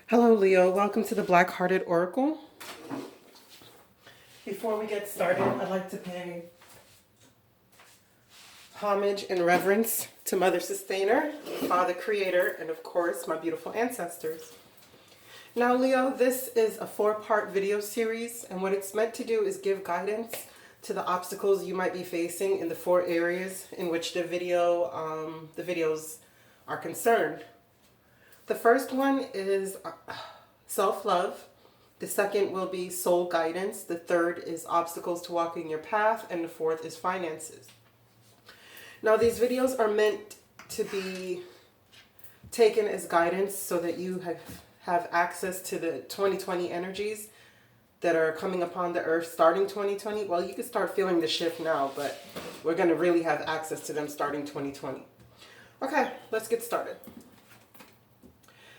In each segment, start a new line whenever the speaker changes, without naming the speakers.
Hello, Leo. Welcome to the Black Hearted Oracle. Before we get started, I'd like to pay homage and reverence to Mother Sustainer, Father Creator, and of course, my beautiful ancestors. Now, Leo, this is a 4-part video series, and what it's meant to do is give guidance to the obstacles you might be facing in the 4 areas in which the videos are concerned. The first one is self-love. The second will be soul guidance. The third is obstacles to walking your path. And the fourth is finances. Now, these videos are meant to be taken as guidance so that you have access to the 2020 energies that are coming upon the earth starting 2020. Well, you can start feeling the shift now, but we're going to really have access to them starting 2020. Okay, let's get started.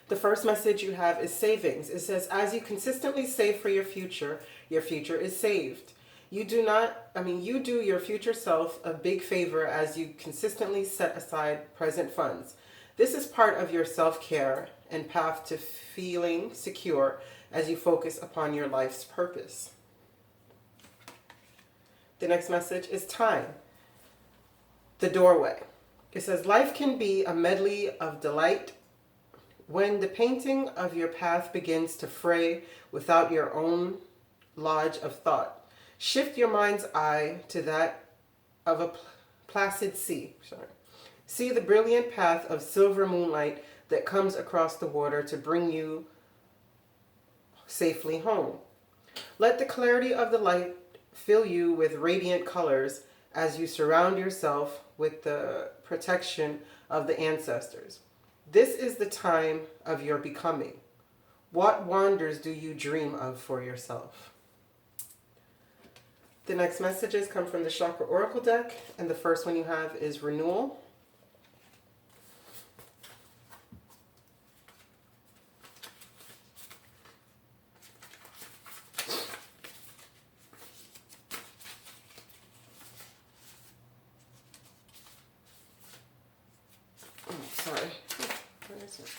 The first message you have is savings. It says, as you consistently save for your future is saved. You do your future self a big favor as you consistently set aside present funds. This is part of your self-care and path to feeling secure as you focus upon your life's purpose. The next message is time. The doorway. It says, life can be a medley of delight. When the painting of your path begins to fray without your own lodge of thought, shift your mind's eye to that of a placid sea. See the brilliant path of silver moonlight that comes across the water to bring you safely home. Let the clarity of the light fill you with radiant colors as you surround yourself with the protection of the ancestors. This is the time of your becoming. What wonders do you dream of for yourself? The next messages come from the Chakra Oracle deck, and the first one you have is renewal. Oh, sorry. Where is it?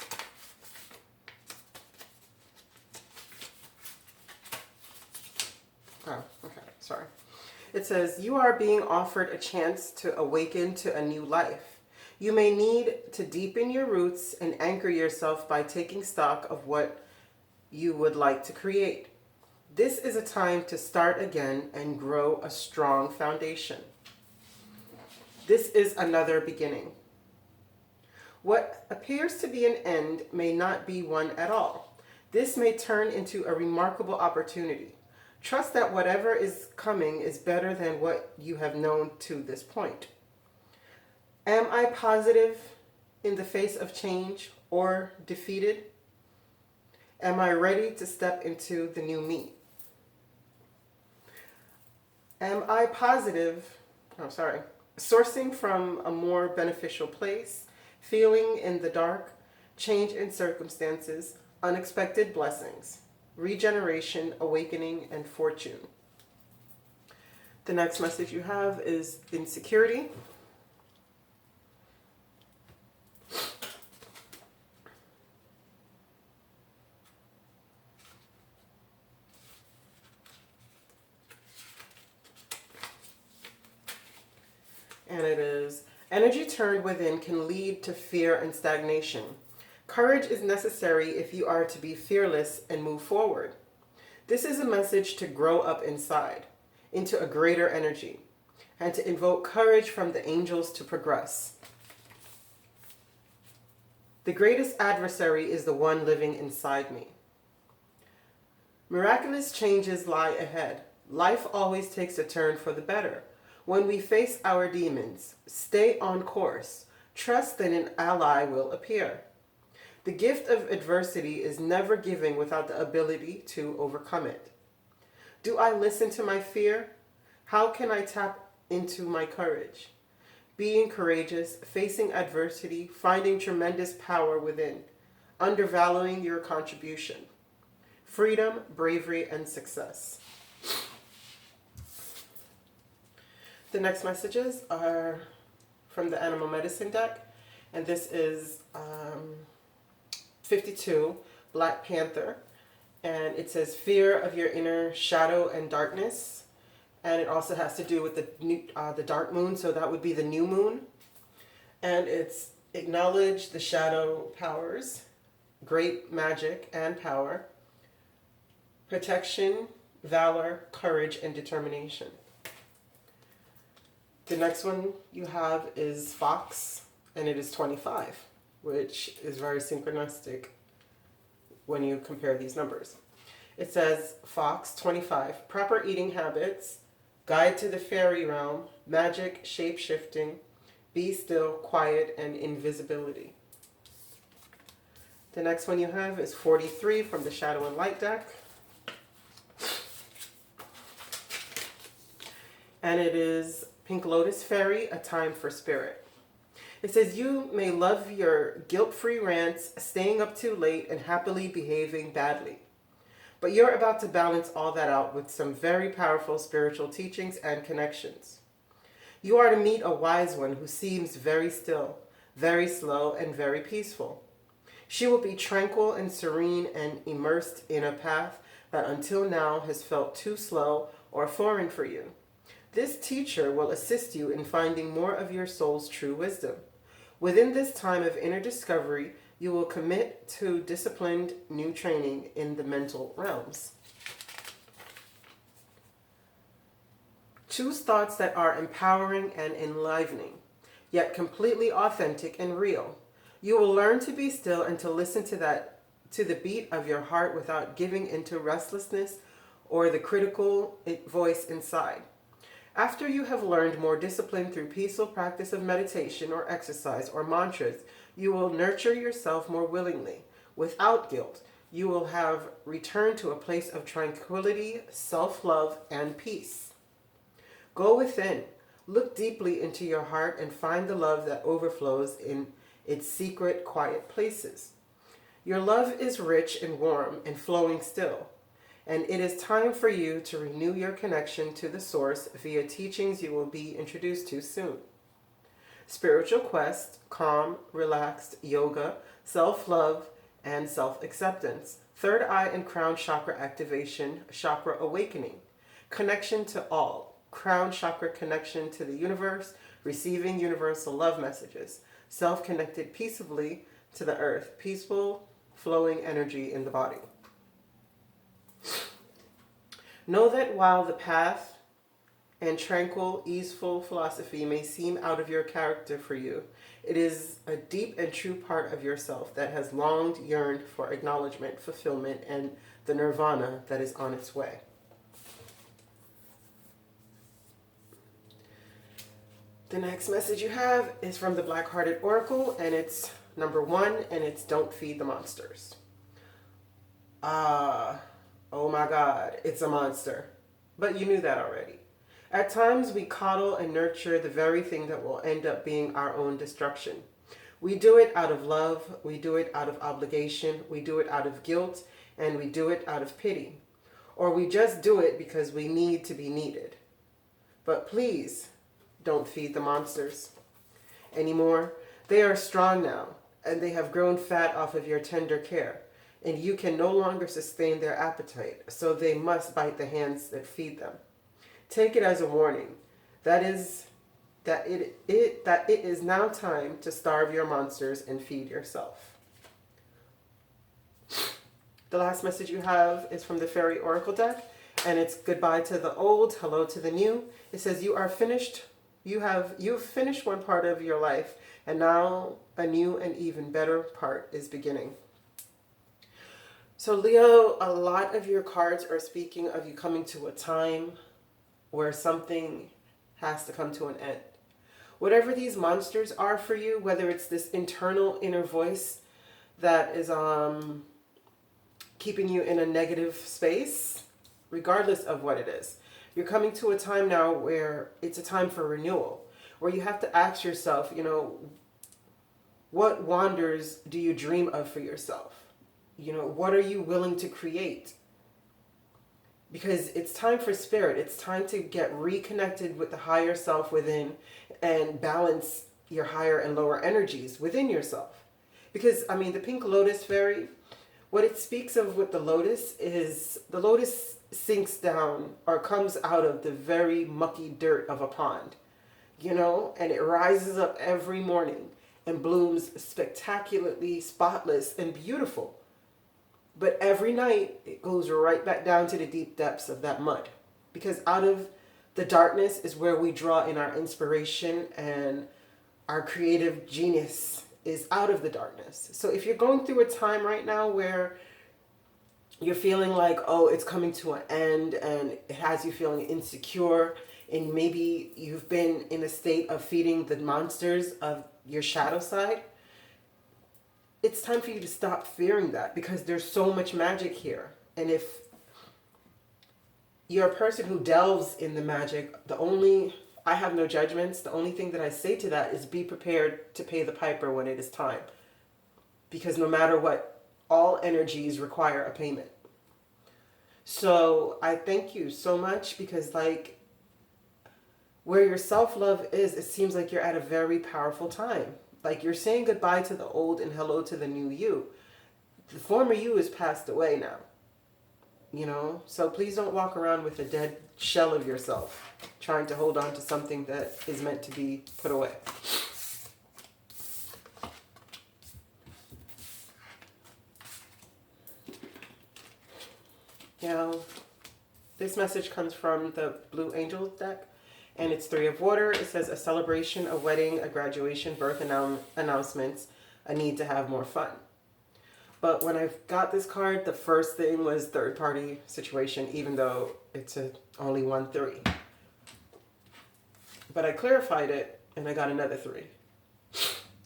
Oh, okay, sorry. It says, you are being offered a chance to awaken to a new life. You may need to deepen your roots and anchor yourself by taking stock of what you would like to create. This is a time to start again and grow a strong foundation. This is another beginning. What appears to be an end may not be one at all. This may turn into a remarkable opportunity. Trust that whatever is coming is better than what you have known to this point. Am I positive in the face of change or defeated? Am I ready to step into the new me? Am I sourcing from a more beneficial place? Feeling in the dark, change in circumstances, unexpected blessings, regeneration, awakening, and fortune. The next message you have is insecurity. And it is, energy turned within can lead to fear and stagnation. Courage is necessary if you are to be fearless and move forward. This is a message to grow up inside, into a greater energy, and to invoke courage from the angels to progress. The greatest adversary is the one living inside me. Miraculous changes lie ahead. Life always takes a turn for the better. When we face our demons, stay on course. Trust that an ally will appear. The gift of adversity is never given without the ability to overcome it. Do I listen to my fear? How can I tap into my courage? Being courageous, facing adversity, finding tremendous power within, undervaluing your contribution. Freedom, bravery, and success. The next messages are from the Animal Medicine deck, and this is 52, Black Panther, and it says fear of your inner shadow and darkness, and it also has to do with the dark moon, so that would be the new moon, and it's acknowledge the shadow powers, great magic and power, protection, valor, courage, and determination. The next one you have is Fox, and it is 25, which is very synchronistic when you compare these numbers. It says Fox 25, proper eating habits, guide to the fairy realm, magic, shape-shifting, be still, quiet, and invisibility. The next one you have is 43 from the Shadow and Light deck. And it is Pink Lotus Fairy, A Time for Spirit. It says you may love your guilt-free rants, staying up too late, and happily behaving badly. But you're about to balance all that out with some very powerful spiritual teachings and connections. You are to meet a wise one who seems very still, very slow, and very peaceful. She will be tranquil and serene and immersed in a path that until now has felt too slow or foreign for you. This teacher will assist you in finding more of your soul's true wisdom. Within this time of inner discovery, you will commit to disciplined new training in the mental realms. Choose thoughts that are empowering and enlivening, yet completely authentic and real. You will learn to be still and to listen to the beat of your heart without giving into restlessness or the critical voice inside. After you have learned more discipline through peaceful practice of meditation or exercise or mantras, you will nurture yourself more willingly, without guilt. You will have returned to a place of tranquility, self-love, and peace. Go within, look deeply into your heart, and find the love that overflows in its secret, quiet places. Your love is rich and warm and flowing still. And it is time for you to renew your connection to the source via teachings you will be introduced to soon. Spiritual quest, calm, relaxed, yoga, self-love, and self-acceptance. Third eye and crown chakra activation, chakra awakening. Connection to all. Crown chakra connection to the universe, receiving universal love messages. Self-connected peaceably to the earth. Peaceful, flowing energy in the body. Know that while the path and tranquil, easeful philosophy may seem out of your character for you, it is a deep and true part of yourself that has longed, yearned for acknowledgement, fulfillment, and the nirvana that is on its way. The next message you have is from the Black-Hearted Oracle, and it's number 1, and it's don't feed the monsters. Oh my God, it's a monster. But you knew that already. At times we coddle and nurture the very thing that will end up being our own destruction. We do it out of love, we do it out of obligation, we do it out of guilt, and we do it out of pity. Or we just do it because we need to be needed. But please, don't feed the monsters anymore. They are strong now, and they have grown fat off of your tender care. And you can no longer sustain their appetite, so they must bite the hands that feed them. Take it as a warning. That it is now time to starve your monsters and feed yourself. The last message you have is from the Fairy Oracle deck, and it's goodbye to the old, hello to the new. It says you are finished. You've finished one part of your life, and now a new and even better part is beginning. So Leo, a lot of your cards are speaking of you coming to a time where something has to come to an end. Whatever these monsters are for you, whether it's this internal inner voice that is keeping you in a negative space, regardless of what it is, you're coming to a time now where it's a time for renewal, where you have to ask yourself, what wonders do you dream of for yourself? What are you willing to create? Because it's time for spirit. It's time to get reconnected with the higher self within and balance your higher and lower energies within yourself. Because, the Pink Lotus Fairy, what it speaks of with the lotus is the lotus sinks down or comes out of the very mucky dirt of a pond, you know, and it rises up every morning and blooms spectacularly spotless and beautiful. But every night it goes right back down to the deep depths of that mud, because out of the darkness is where we draw in our inspiration, and our creative genius is out of the darkness. So if you're going through a time right now where you're feeling like, oh, it's coming to an end, and it has you feeling insecure, and maybe you've been in a state of feeding the monsters of your shadow side, it's time for you to stop fearing that, because there's so much magic here. And if you're a person who delves in the magic, I have no judgments. The only thing that I say to that is be prepared to pay the piper when it is time. Because no matter what, all energies require a payment. So I thank you so much, because like where your self-love is, it seems like you're at a very powerful time. Like you're saying goodbye to the old and hello to the new you. The former you has passed away now. You know, so please don't walk around with a dead shell of yourself, trying to hold on to something that is meant to be put away. Now, this message comes from the Blue Angel deck, and it's 3 of water. It says a celebration, a wedding, a graduation, birth announcements, a need to have more fun. But when I got this card, the first thing was third party situation, even though it's only 1-3. But I clarified it and I got another 3.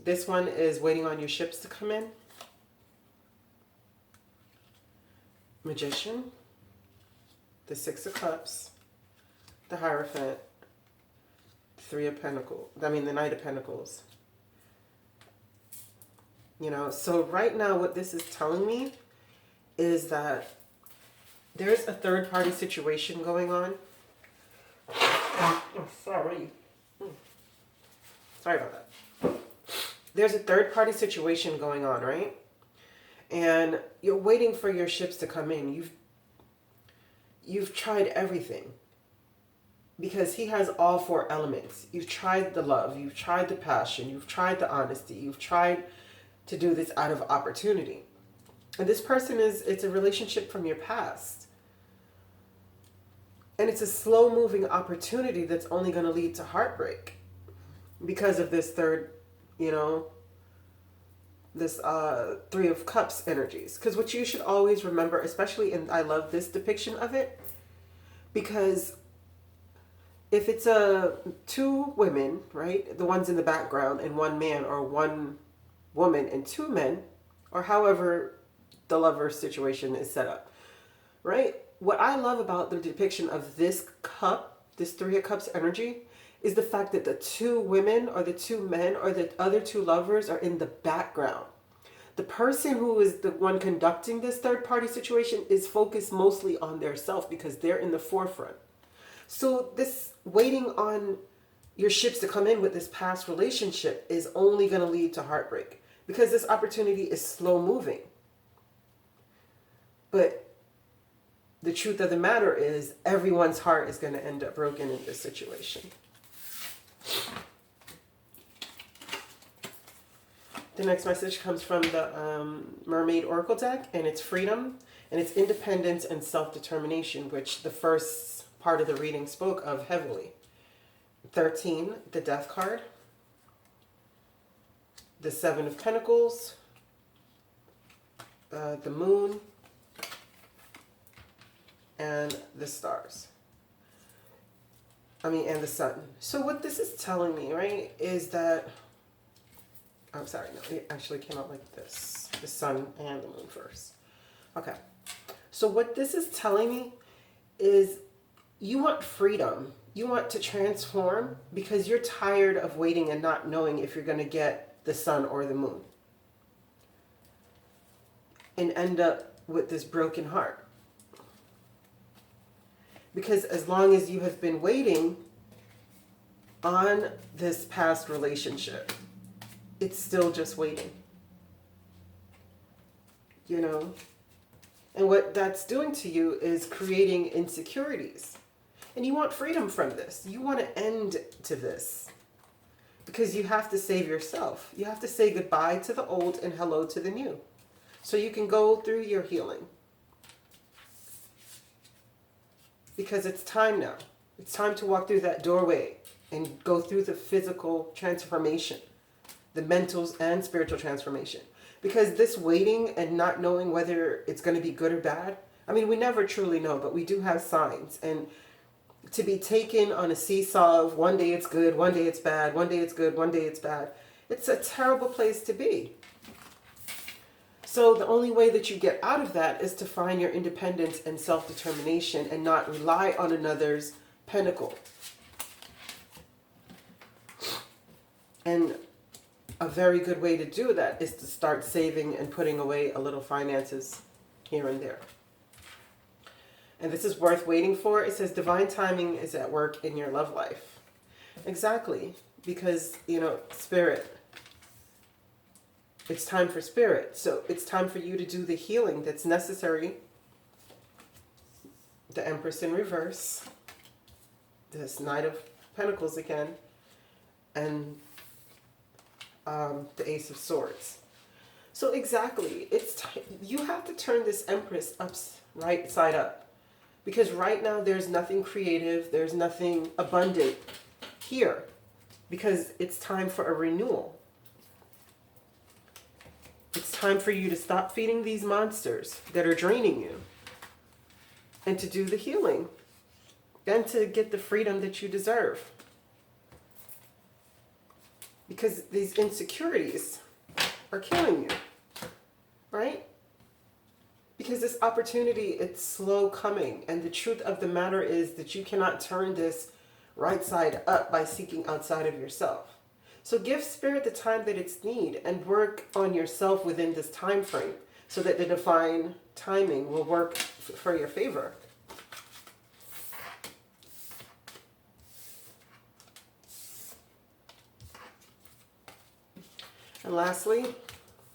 This one is waiting on your ships to come in. Magician, the 6 of Cups, the Hierophant, the Knight of Pentacles. You know, so right now what this is telling me is that there's a third party situation going on. Oh, sorry. Sorry about that. There's a third party situation going on, right? And you're waiting for your ships to come in. You've tried everything, because he has all 4 elements. You've tried the love, you've tried the passion, you've tried the honesty, you've tried to do this out of opportunity. And this person it's a relationship from your past. And it's a slow moving opportunity that's only going to lead to heartbreak because of this third, this 3 of Cups energies. Because what you should always remember, especially, and I love this depiction of it, because if it's 2 women, right, the ones in the background, and 1 man, or 1 woman and 2 men, or however the lover situation is set up, right? What I love about the depiction of this cup, this 3 of Cups energy, is the fact that the 2 women or the 2 men or the other 2 lovers are in the background. The person who is the one conducting this third party situation is focused mostly on their self, because they're in the forefront. So this waiting on your ships to come in with this past relationship is only going to lead to heartbreak, because this opportunity is slow moving. But the truth of the matter is everyone's heart is going to end up broken in this situation. The next message comes from the Mermaid Oracle deck, and it's freedom, and it's independence and self-determination, which the first part of the reading spoke of heavily. 13, the Death card, the 7 of Pentacles, the Moon, and the stars. And the sun. So what this is telling me, right, is that, I'm sorry, no, it actually came out like this. The sun and the moon first. Okay. So what this is telling me is you want freedom. You want to transform, because you're tired of waiting and not knowing if you're going to get the sun or the moon, and end up with this broken heart. Because as long as you have been waiting on this past relationship, it's still just waiting. And what that's doing to you is creating insecurities. And you want freedom from this. You want to end to this. Because you have to save yourself. You have to say goodbye to the old and hello to the new. So you can go through your healing. Because it's time now. It's time to walk through that doorway and go through the physical transformation, the mental and spiritual transformation. Because this waiting and not knowing whether it's going to be good or bad, I mean, we never truly know, but we do have signs. And to be taken on a seesaw of one day it's good, one day it's bad, one day it's good, one day it's bad, it's a terrible place to be. So the only way that you get out of that is to find your independence and self-determination and not rely on another's pinnacle. And a very good way to do that is to start saving and putting away a little finances here and there. And this is worth waiting for. It says divine timing is at work in your love life. Exactly. Because, spirit. It's time for spirit. So it's time for you to do the healing that's necessary. The Empress in reverse. This Knight of Pentacles again. And the Ace of Swords. So exactly. You have to turn this Empress right side up. Because right now there's nothing creative, there's nothing abundant here. Because it's time for a renewal. It's time for you to stop feeding these monsters that are draining you. And to do the healing. And to get the freedom that you deserve. Because these insecurities are killing you. Right? Because this opportunity, it's slow coming. And the truth of the matter is that you cannot turn this right side up by seeking outside of yourself. So give spirit the time that it's need and work on yourself within this time frame so that the divine timing will work for your favor. And lastly,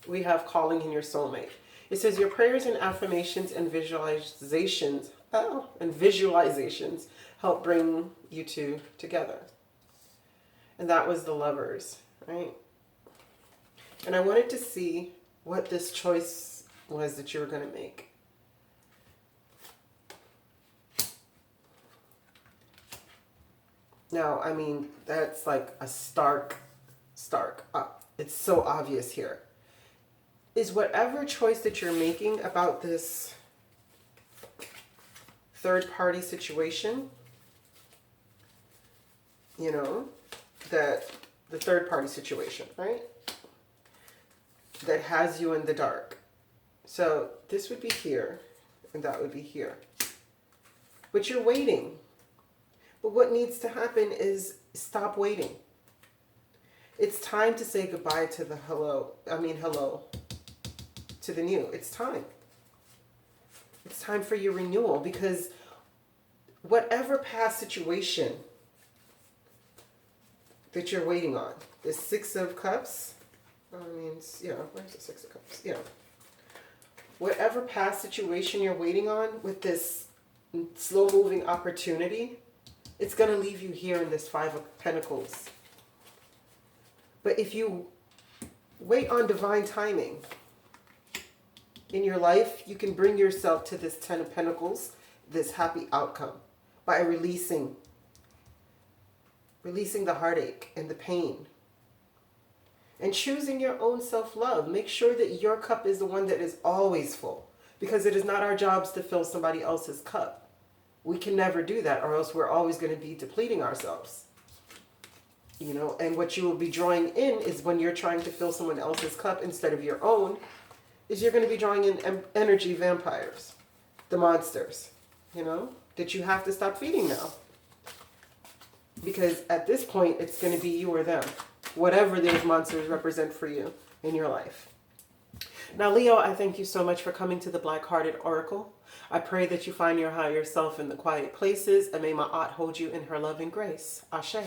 we have calling in your soulmate. It says your prayers and affirmations and visualizations, help bring you two together. And that was the Lovers, right? And I wanted to see what this choice was that you were going to make. Now, I mean, that's like a stark, it's so obvious here. Is whatever choice that you're making about this third party situation, that the third party situation, right? That has you in the dark. So this would be here and that would be here. But you're waiting. But what needs to happen is stop waiting. It's time to say goodbye to the hello to the new. It's time. It's time for your renewal because whatever past situation that you're waiting on, the Six of Cups, where's the Six of Cups? Whatever past situation you're waiting on with this slow moving opportunity, it's going to leave you here in this Five of Pentacles. But if you wait on divine timing in your life, you can bring yourself to this Ten of Pentacles, this happy outcome, by releasing the heartache and the pain. And choosing your own self-love. Make sure that your cup is the one that is always full. Because it is not our jobs to fill somebody else's cup. We can never do that, or else we're always going to be depleting ourselves. And what you will be drawing in is when you're trying to fill someone else's cup instead of your own, is you're going to be drawing in energy vampires, the monsters, that you have to stop feeding now. Because at this point, it's going to be you or them, whatever those monsters represent for you in your life. Now, Leo, I thank you so much for coming to the Black-Hearted Oracle. I pray that you find your higher self in the quiet places, and may Ma'at hold you in her loving grace. Ashe.